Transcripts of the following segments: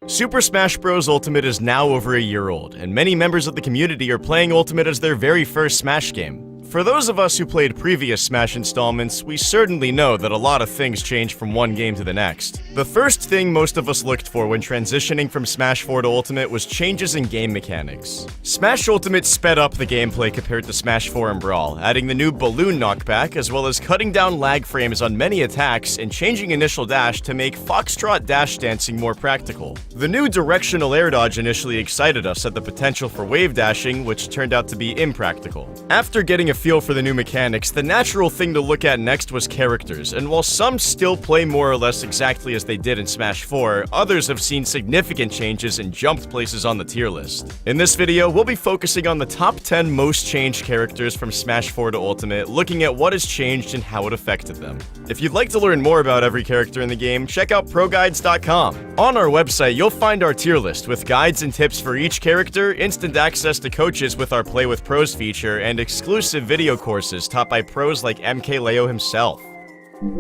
Super Smash Bros. Ultimate is now over a year old, and many members of the community are playing Ultimate as their very first Smash game. For those of us who played previous Smash installments, we certainly know that a lot of things change from one game to the next. The first thing most of us looked for when transitioning from Smash 4 to Ultimate was changes in game mechanics. Smash Ultimate sped up the gameplay compared to Smash 4 and Brawl, adding the new balloon knockback as well as cutting down lag frames on many attacks and changing initial dash to make foxtrot dash dancing more practical. The new directional air dodge initially excited us at the potential for wave dashing, which turned out to be impractical. After getting a feel for the new mechanics, the natural thing to look at next was characters, and while some still play more or less exactly as they did in Smash 4, others have seen significant changes and jumped places on the tier list. In this video, we'll be focusing on the top 10 most changed characters from Smash 4 to Ultimate, looking at what has changed and how it affected them. If you'd like to learn more about every character in the game, check out ProGuides.com. On our website, you'll find our tier list with guides and tips for each character, instant access to coaches with our Play with Pros feature, and exclusive video courses taught by pros like MKLeo himself.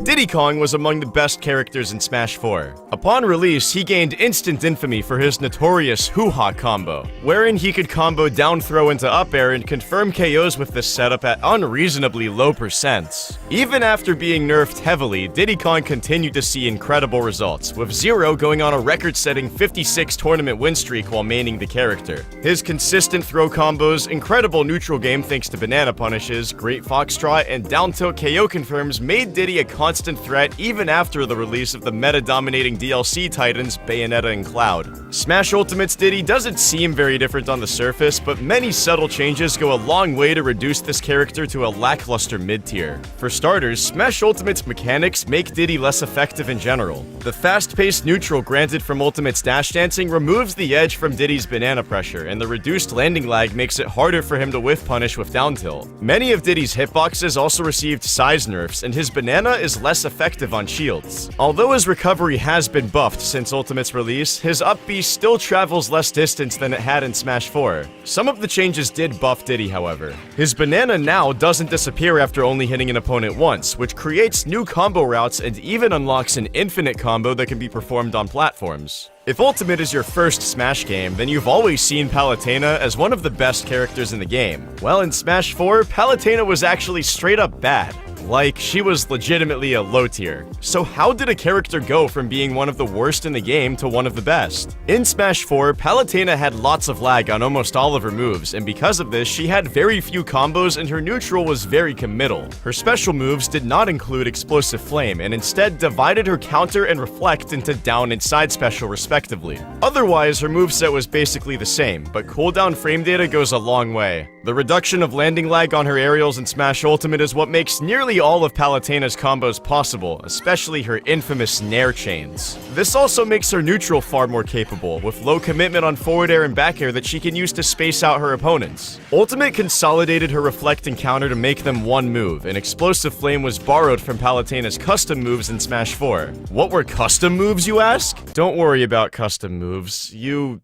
Diddy Kong was among the best characters in Smash 4. Upon release, he gained instant infamy for his notorious hoo-ha combo, wherein he could combo down throw into up air and confirm KOs with this setup at unreasonably low percents. Even after being nerfed heavily, Diddy Kong continued to see incredible results, with Zero going on a record-setting 56 tournament win streak while maining the character. His consistent throw combos, incredible neutral game thanks to banana punishes, great foxtrot, and down tilt KO confirms made Diddy a constant threat even after the release of the meta-dominating DLC titans Bayonetta and Cloud. Smash Ultimate's Diddy doesn't seem very different on the surface, but many subtle changes go a long way to reduce this character to a lackluster mid-tier. For starters, Smash Ultimate's mechanics make Diddy less effective in general. The fast-paced neutral granted from Ultimate's dash dancing removes the edge from Diddy's banana pressure, and the reduced landing lag makes it harder for him to whiff punish with down tilt. Many of Diddy's hitboxes also received size nerfs, and his banana is less effective on shields. Although his recovery has been buffed since Ultimate's release, his up B still travels less distance than it had in Smash 4. Some of the changes did buff Diddy, however. His banana now doesn't disappear after only hitting an opponent once, which creates new combo routes and even unlocks an infinite combo that can be performed on platforms. If Ultimate is your first Smash game, then you've always seen Palutena as one of the best characters in the game. Well, in Smash 4, Palutena was actually straight up bad. Like, she was legitimately a low tier. So how did a character go from being one of the worst in the game to one of the best? In Smash 4, Palutena had lots of lag on almost all of her moves, and because of this, she had very few combos and her neutral was very committal. Her special moves did not include Explosive Flame, and instead divided her counter and reflect into down and side special respectively. Otherwise, her moveset was basically the same, but cooldown frame data goes a long way. The reduction of landing lag on her aerials in Smash Ultimate is what makes nearly all of Palutena's combos possible, especially her infamous Nair chains. This also makes her neutral far more capable, with low commitment on forward air and back air that she can use to space out her opponents. Ultimate consolidated her reflect and counter to make them one move, and Explosive Flame was borrowed from Palutena's custom moves in Smash 4. What were custom moves, you ask? Don't worry about custom moves. You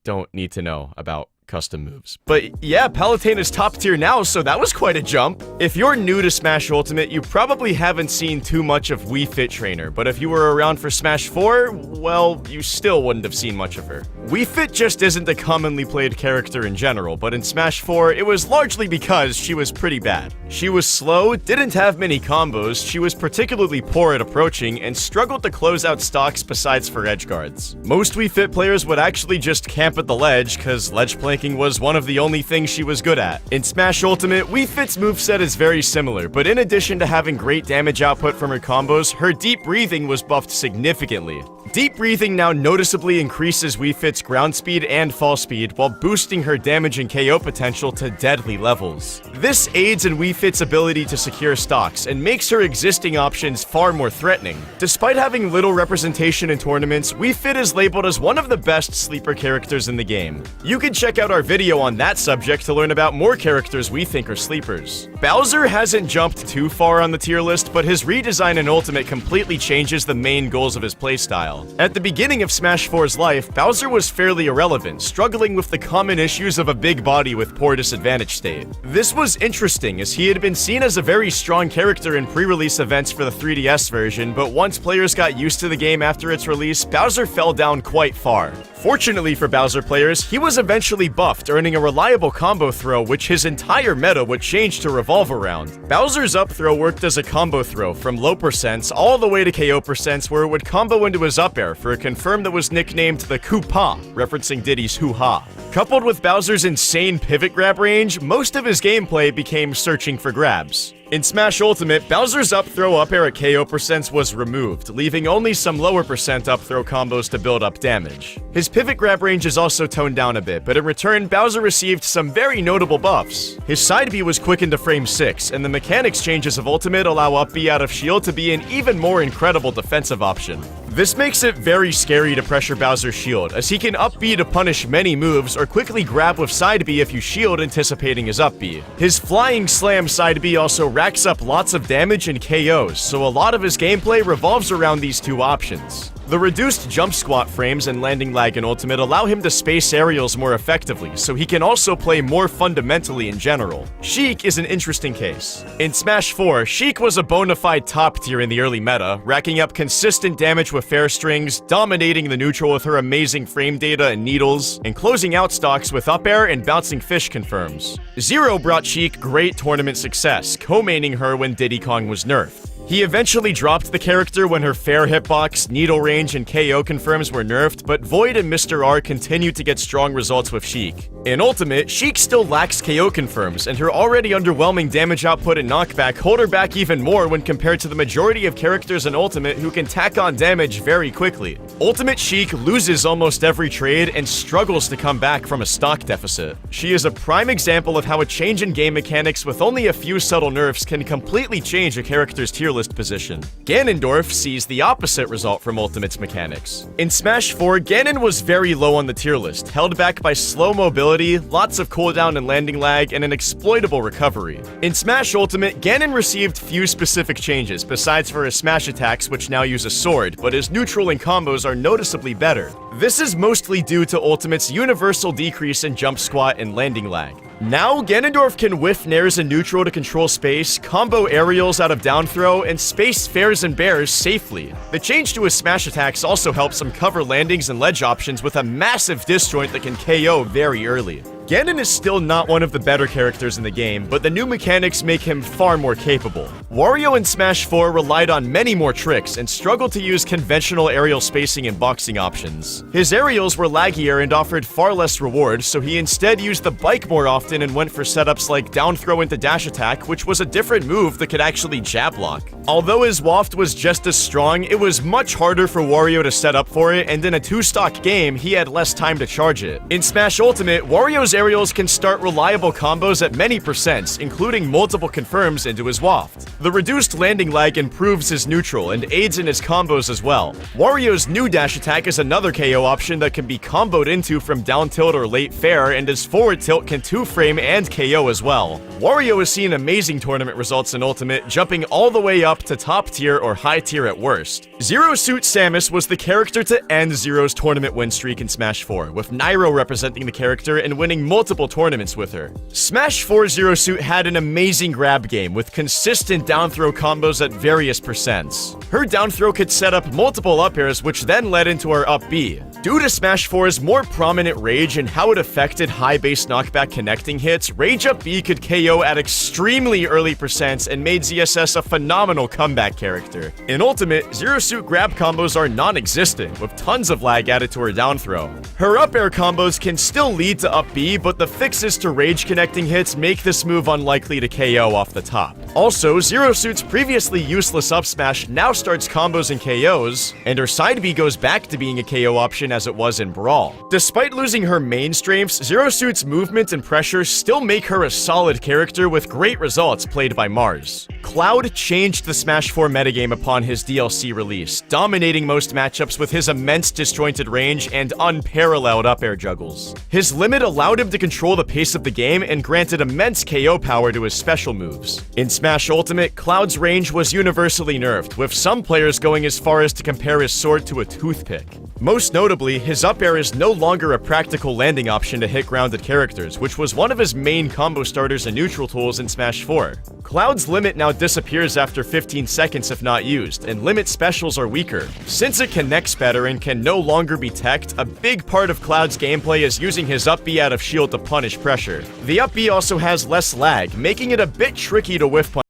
don't need to know about custom moves. But yeah, Palutena's top tier now, so that was quite a jump. If you're new to Smash Ultimate, you probably haven't seen too much of Wii Fit Trainer, but if you were around for Smash 4, well, you still wouldn't have seen much of her. Wii Fit just isn't a commonly played character in general, but in Smash 4, it was largely because she was pretty bad. She was slow, didn't have many combos, she was particularly poor at approaching, and struggled to close out stocks besides for edge guards. Most Wii Fit players would actually just camp at the ledge, cause ledge planking was one of the only things she was good at. In Smash Ultimate, Wii Fit's moveset is very similar, but in addition to having great damage output from her combos, her deep breathing was buffed significantly. Deep breathing now noticeably increases Wii Fit's ground speed and fall speed while boosting her damage and KO potential to deadly levels. This aids in Wii Fit's ability to secure stocks and makes her existing options far more threatening. Despite having little representation in tournaments, Wii Fit is labeled as one of the best sleeper characters in the game. You can check out our video on that subject to learn about more characters we think are sleepers. Bowser hasn't jumped too far on the tier list, but his redesign in Ultimate completely changes the main goals of his playstyle. style. At the beginning of Smash 4's life, Bowser was fairly irrelevant, struggling with the common issues of a big body with poor disadvantage state. This was interesting, as he had been seen as a very strong character in pre-release events for the 3DS version, but once players got used to the game after its release, Bowser fell down quite far. Fortunately for Bowser players, he was eventually buffed, earning a reliable combo throw which his entire meta would change to revolve around. Bowser's up throw worked as a combo throw from low percents all the way to KO percents, where it would combo into his up air for a confirm that was nicknamed the Koopa, referencing Diddy's hoo-ha. Coupled with Bowser's insane pivot grab range, most of his gameplay became searching for grabs. In Smash Ultimate, Bowser's up throw up air at KO percents was removed, leaving only some lower percent up throw combos to build up damage. His pivot grab range is also toned down a bit, but in return, Bowser received some very notable buffs. His side B was quickened to frame 6, and the mechanics changes of Ultimate allow up B out of shield to be an even more incredible defensive option. This makes it very scary to pressure Bowser's shield, as he can up B to punish many moves or quickly grab with side B if you shield anticipating his up B. His flying slam side B also racks up lots of damage and KOs, so a lot of his gameplay revolves around these two options. The reduced jump squat frames and landing lag in Ultimate allow him to space aerials more effectively, so he can also play more fundamentally in general. Sheik is an interesting case. In Smash 4, Sheik was a bona fide top tier in the early meta, racking up consistent damage with fair strings, dominating the neutral with her amazing frame data and needles, and closing out stocks with up air and bouncing fish confirms. Zero brought Sheik great tournament success, co-maining her when Diddy Kong was nerfed. He eventually dropped the character when her fair hitbox, needle range, and KO confirms were nerfed, but Void and Mr. R continued to get strong results with Sheik. In Ultimate, Sheik still lacks KO confirms, and her already underwhelming damage output and knockback hold her back even more when compared to the majority of characters in Ultimate who can tack on damage very quickly. Ultimate Sheik loses almost every trade and struggles to come back from a stock deficit. She is a prime example of how a change in game mechanics with only a few subtle nerfs can completely change a character's tier list position. Ganondorf sees the opposite result from Ultimate's mechanics. In Smash 4, Ganon was very low on the tier list, held back by slow mobility, lots of cooldown and landing lag, and an exploitable recovery. In Smash Ultimate, Ganon received few specific changes, besides for his smash attacks which now use a sword, but his neutral and combos are noticeably better. This is mostly due to Ultimate's universal decrease in jump squat and landing lag. Now, Ganondorf can whiff nairs in neutral to control space, combo aerials out of down throw, and space fairs and bears safely. The change to his smash attacks also helps him cover landings and ledge options with a massive disjoint that can KO very early. Ganon is still not one of the better characters in the game, but the new mechanics make him far more capable. Wario in Smash 4 relied on many more tricks and struggled to use conventional aerial spacing and boxing options. His aerials were laggier and offered far less reward, so he instead used the bike more often and went for setups like down throw into dash attack, which was a different move that could actually jab lock. Although his waft was just as strong, it was much harder for Wario to set up for it, and in a 2-stock game, he had less time to charge it. In Smash Ultimate, Wario's aerials can start reliable combos at many percents, including multiple confirms into his waft. The reduced landing lag improves his neutral and aids in his combos as well. Wario's new dash attack is another KO option that can be comboed into from down tilt or late fair, and his forward tilt can 2-frame and KO as well. Wario has seen amazing tournament results in Ultimate, jumping all the way up to top tier or high tier at worst. Zero Suit Samus was the character to end Zero's tournament win streak in Smash 4, with Nairo representing the character and winning multiple tournaments with her. Smash 4 Zero Suit had an amazing grab game with consistent down throw combos at various percents. Her down throw could set up multiple up airs, which then led into her up B. Due to Smash 4's more prominent rage and how it affected high base knockback connecting hits, Rage Up B could KO at extremely early percents and made ZSS a phenomenal comeback character. In Ultimate, Zero Suit grab combos are non-existent, with tons of lag added to her down throw. Her up air combos can still lead to up B, but the fixes to rage connecting hits make this move unlikely to KO off the top. Also, Zero Suit's previously useless up smash now starts combos and KOs, and her side B goes back to being a KO option as it was in Brawl. Despite losing her main strengths, Zero Suit's movement and pressure still make her a solid character with great results played by Mars. Cloud changed the Smash 4 metagame upon his DLC release, dominating most matchups with his immense disjointed range and unparalleled up air juggles. His limit allowed him to control the pace of the game and granted immense KO power to his special moves. In Smash Ultimate, Cloud's range was universally nerfed, with some players going as far as to compare his sword to a toothpick. Most notably, his up air is no longer a practical landing option to hit grounded characters, which was one of his main combo starters and neutral tools in Smash 4. Cloud's limit now disappears after 15 seconds if not used, and limit specials are weaker. Since it connects better and can no longer be teched, a big part of Cloud's gameplay is using his up B out of shield to punish pressure. The up B also has less lag, making it a bit tricky to whiff punish.